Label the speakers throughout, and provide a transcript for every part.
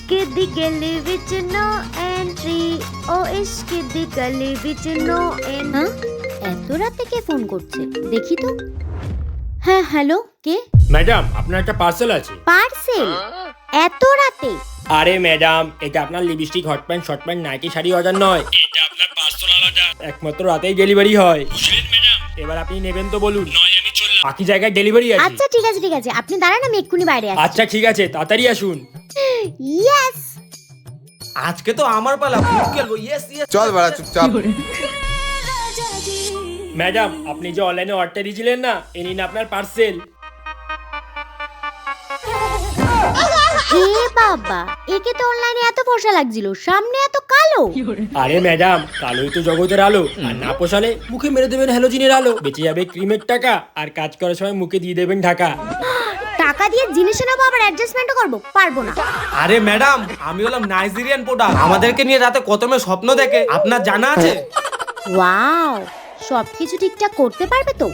Speaker 1: इश्क दी गली विच no entry ओ इश्क दी गली विच नो एंट्री। এত রাতে কে ফোন করছে দেখি তো। হ্যাঁ হ্যালো, কে?
Speaker 2: ম্যাডাম আপনার একটা পার্সেল আছে।
Speaker 1: পার্সেল? এত রাতে?
Speaker 2: আরে ম্যাডাম, এটা আপনার lipstick, hot pant, short pant, nightie, sari order নয়, এটা আপনার পার্সোনাল অর্ডার। একমাত্র রাতেই ডেলিভারি হয়, বুঝলেন ম্যাডাম? এবার আপনি নেবেন তো বলুন, নয় আমি চললাম, বাকি জায়গায় ডেলিভারি আছে।
Speaker 1: আচ্ছা ঠিক আছে ঠিক আছে, আপনি দাঁড়ান, আমি এক্ষুনি বাইরে আসছি।
Speaker 2: আচ্ছা ঠিক আছে, তাড়াতাড়ি আসুন।
Speaker 1: ইয়েস,
Speaker 3: আজকে তো আমার পালা, ফুট খেলবো। ইয়েস ইয়েস,
Speaker 4: চল বাড়া চুপচাপ।
Speaker 2: ম্যাডাম, আপনি যে অনলাইনে অর্ডার দিয়েছিলেন না, এ নিন আপনার পার্সেল।
Speaker 1: হে বাবা, একে তো অনলাইনে এত ফর্সা লাগছিল, সামনে এত কালো।
Speaker 2: আরে ম্যাডাম, কালোই তো জগতের আলো, আর না পোষালে মুখে মেরে দেবেন হ্যালোজিনের আলো, বেঁচে যাবে ক্রিমের টাকা, আর কাজ করার সময় মুখে দিয়ে দেবেন ঢাকা।
Speaker 1: টাকা দিয়ে জিনিস নেবো আবার অ্যাডজাস্টমেন্টও করবো, পারবো না।
Speaker 3: আরে ম্যাডাম, আমি হলাম নাইজেরিয়ান প্রোডাক্ট, আমাদেরকে নিয়ে রাতে কত মেয়ে স্বপ্ন দেখে আপনার জানা আছে?
Speaker 1: ওয়াও, সবকিছু ঠিকঠাক করতে পারবে তো?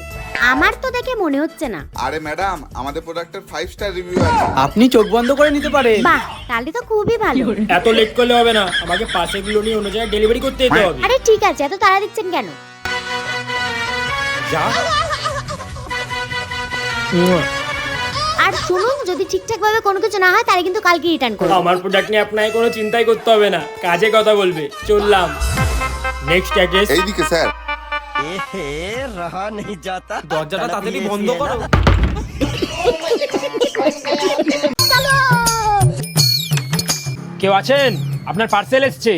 Speaker 1: আমার তো দেখে মনে হচ্ছে না।
Speaker 4: আরে ম্যাডাম, আমাদের প্রোডাক্টের 5 স্টার রিভিউ আছে।
Speaker 3: আপনি চোখ বন্ধ করে নিতে পারেন।
Speaker 1: বাহ, তাহলে তো খুবই ভালো।
Speaker 2: এত লেট করলে হবে না, আমাকে পার্সেলগুলো নিয়ে অন্য জায়গায় ডেলিভারি করতে যেতে হবে।
Speaker 1: আরে ঠিক আছে, এত তাড়া দিচ্ছেন কেন?
Speaker 2: যা।
Speaker 1: আর শুনুন, যদি ঠিকঠাক ভাবে কোনো কিছু না হয় তাহলে কিন্তু কালকে রিটার্ন করব।
Speaker 2: আমার প্রোডাক্ট নিয়ে আপনাকে কোনো চিন্তাই করতে হবে না, কাজে কথা বলবে। চললাম। Next address.
Speaker 4: এইদিকে স্যার।
Speaker 5: रहा नहीं जाता।
Speaker 3: দরজাটা তাড়াতাড়ি বন্ধ করো।
Speaker 2: কেউ আছেন? আপনার পার্সেল এসছে।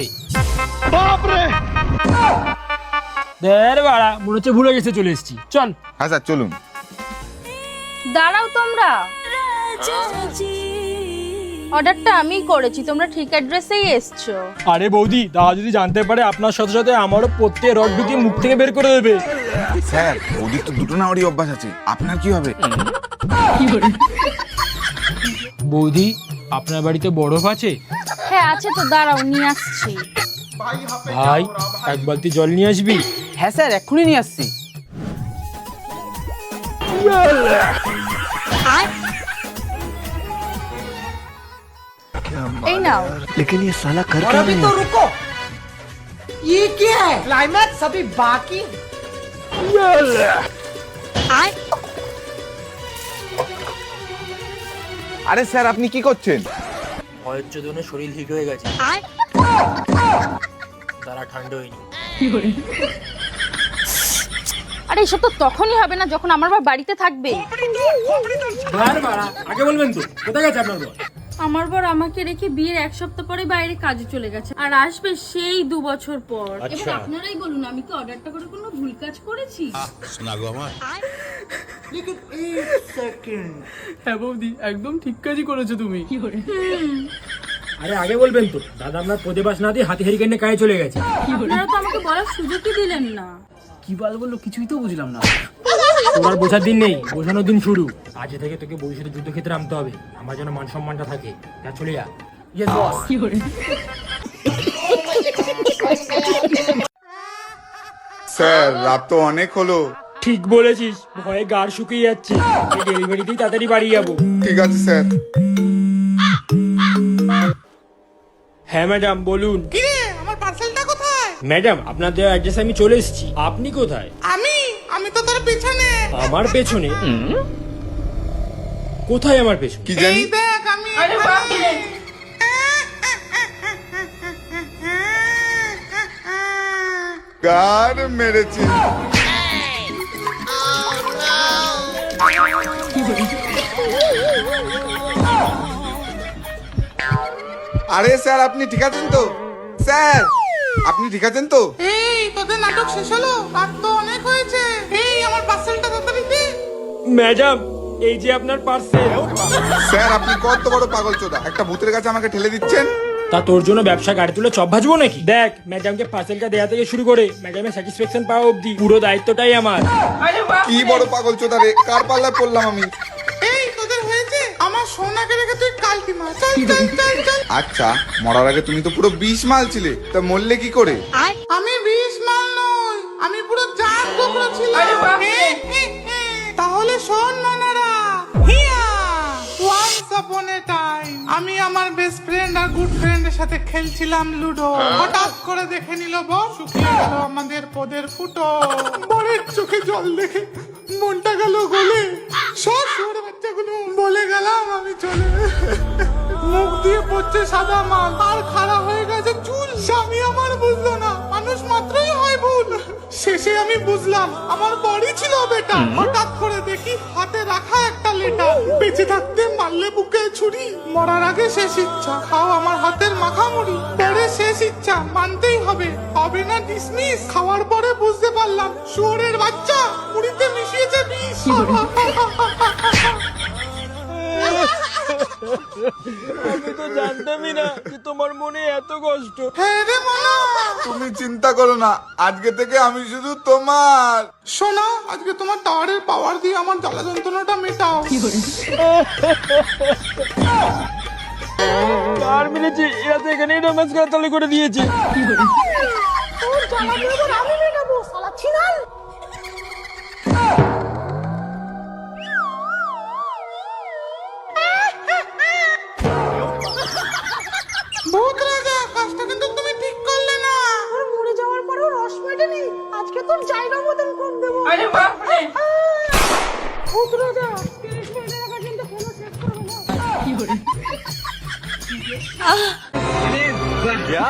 Speaker 2: দেড় বাড়া, মনে হচ্ছে ভুলে গেছে, চলে এসেছি। চল।
Speaker 4: হ্যাঁ স্যার চলুন।
Speaker 6: দাঁড়াও তোমরা, অর্ডারটা আমিই করেছি, তোমরা ঠিক অ্যাড্রেসেই এসছো।
Speaker 2: আরে বৌদি, দাদা যদি জানতে পারে আপনার সাথে সাথে আমারও প্রত্যেক রড ঢুকিয়ে মুখ থেকে বের করে দেবে।
Speaker 4: স্যার ওদিক তো দুটো নাওয়ারই অভ্যাস আছে, আপনার কি হবে?
Speaker 2: বৌদি, আপনার বাড়িতে বরফ আছে?
Speaker 6: হ্যাঁ আছে তো, দাঁড়াও নিয়ে আসছি।
Speaker 2: ভাই, এক বালতি জল নিয়ে আসবি?
Speaker 3: হ্যাঁ স্যার, এক্ষুনি নিয়ে আসছি।
Speaker 6: এই নাও।
Speaker 5: लेकिन ये साला कर
Speaker 3: और
Speaker 5: क्या
Speaker 3: अभी
Speaker 5: रहे
Speaker 3: तो
Speaker 5: हैं?
Speaker 3: रुको, ये क्या है? क्लाइमैक्स अभी बाकी।
Speaker 4: আরে স্যার আপনি কি করছেন?
Speaker 2: ভয়ের চোদনে শরীর ঠিক হয়ে গেছে, তারা ঠান্ডা হয়নি।
Speaker 6: আরে এসব তো তখনই হবে না যখন আমার বাড়িতে থাকবে।
Speaker 2: আগে বলবেন তো, কোথায় গেছে আপনার বর?
Speaker 6: আমার বর আমাকে রেখে বিয়ের 1 সপ্তাহ পরে বাইরে কাজে চলে গেছে, আর আসবে সেই 2 বছর পর। এবার আপনারাই বলুন, আমি কি অর্ডারটা করে কোনো ভুল কাজ করেছি?
Speaker 2: হ্যাঁ বৌদি, একদম ঠিক কাজই করেছো তুমি। আরে আগে বলবেন তো, দাদা আপনার প্রতিবাস না দিয়ে হাতি হেরিকেন নিয়ে কাজে চলে গেছে।
Speaker 6: আপনারা তো আমাকে বলার সুযোগই দিলেন না।
Speaker 3: কি বললো কিছুই তো বুঝলাম না।
Speaker 2: তোমার বোঝার দিন নেই, বোঝানোর দিন শুরু। আজ থেকে তোকে ভবিষ্যতে যুদ্ধক্ষেত্রে নামতে হবে, আমার যেন মান সম্মানটা থাকে। যা, চলে যা।
Speaker 3: Yes boss.
Speaker 4: স্যার রাত তো অনেক হলো।
Speaker 2: ঠিক বলেছিস, ভয়ে গাড় শুকিয়ে যাচ্ছে। ডেলিভারিতেই তাড়াতাড়ি বাড়ি যাবো।
Speaker 4: ঠিক আছে স্যার।
Speaker 2: হ্যাঁ ম্যাডাম বলুন।
Speaker 7: আমার পার্সেলটা কোথায়?
Speaker 2: ম্যাডাম, আপনার দেওয়া অ্যাড্রেসে আমি চলে এসেছি। আপনি কোথায়?
Speaker 7: আমি তো তোর পেছনে।
Speaker 2: আমার পেছনে? কোথায় আমার পেছনে?
Speaker 4: কি জানি।
Speaker 7: এই দেখ, আমি
Speaker 4: কার মেরেছে? আরে স্যার আপনি ঠিক আছেন তো? স্যার আপনি ঠিক আছেন তো?
Speaker 7: এই তোদের নাটক শেষ হলো? রাত তো অনেক হয়েছে। এই আমার পার্সেলটা তাড়াতাড়ি দে।
Speaker 2: ম্যাডাম, এই যে আপনার পার্সেল।
Speaker 4: স্যার আপনি কত বড় পাগল চোদা, একটা ভূতের কাছে আমাকে ঠেলে দিচ্ছেন।
Speaker 2: তা তোর জন্য ব্যবসা গাড়ি তুলে চপ ভাজবো নাকি? দেখ, ম্যাডামকে পার্সেলটা দেয়া থেকে শুরু করে ম্যাডামের স্যাটিসফ্যাকশন পাওয়া অবধি পুরো দায়িত্বটাই আমার।
Speaker 4: কি বড় পাগল চোদা রে, কার পাল্লায় পড়লাম আমি?
Speaker 7: এই তোদের হয়েছে? আমার সোনাকে রেখে তুই কালকে মার। চল চল চল চল।
Speaker 4: আচ্ছা, মরার আগে তুমি তো পুরো 20 মাল ছিলে, তা মরলে কি করে?
Speaker 7: আমি 20 মাল নই, আমি পুরো জাত টুকরো ছিলাম। তাহলে শোন মনারা, হিয়া ওয়ান্স গোপনে টাইম আমি আমার বেস্ট ফ্রেন্ড আর গুড ফ্রেন্ডের সাথে খেলছিলাম লুডো হঠাৎ করে দেখে নিল বর শুকিয়ে গেল আমাদের পদের ফুটো বরের চোখে জল দেখে মনটা গেল গলে সব শুয়োরের বাচ্চাগুলো বলে গেলাম আমি চলে মুখ দিয়ে পড়ছে সাদা মাল আর খাড়া হয়ে গেছে চুল স্বামী আমার বুঝলো না মানুষ মাত্রই হয় ভুল শেষে আমি বুঝলাম আমার বড়ি ছিল বেটা হঠাৎ করে দেখি হাতে রাখা একটা লেটার বেঁচে থাকতে মারলে বুকে ছুরি মরার আগে শেষ ইচ্ছা খাও আমার হাতের মাখামুড়ি পরে শেষ ইচ্ছা মানতেই হবে হবে না ডিসমিস খাওয়ার পরে বুঝতে পারলাম শুয়োরের বাচ্চা মুড়িতে মিশিয়েছে বিষ
Speaker 2: আমি তো জানতামই না যে তোমার মনে এত কষ্ট।
Speaker 7: হ্যাঁ রে মনা
Speaker 4: তুমি চিন্তা করো না, আজকে থেকে আমি শুধু তোমার।
Speaker 7: শোনো আজকে তোমার টাওয়ারের পাওয়ার দিয়ে আমার জ্বালা যন্ত্রণাটা মেটাও
Speaker 2: আর মিলেছি এরা তো এখানেই রোম্যান্স করা চালু করে দিয়েছে।
Speaker 7: ভূত রাজা কাজটা কিন্তু তুমি ঠিক করলে না মরে যাওয়ার পরেও রস মেটেনি আজকে তোর জায়গা মতন কম দেবো
Speaker 6: আরে বাপ রে
Speaker 7: ভূত রাজা 30 মিনিটের আগে কিন্তু কোনো শেষ করবে না
Speaker 5: क्या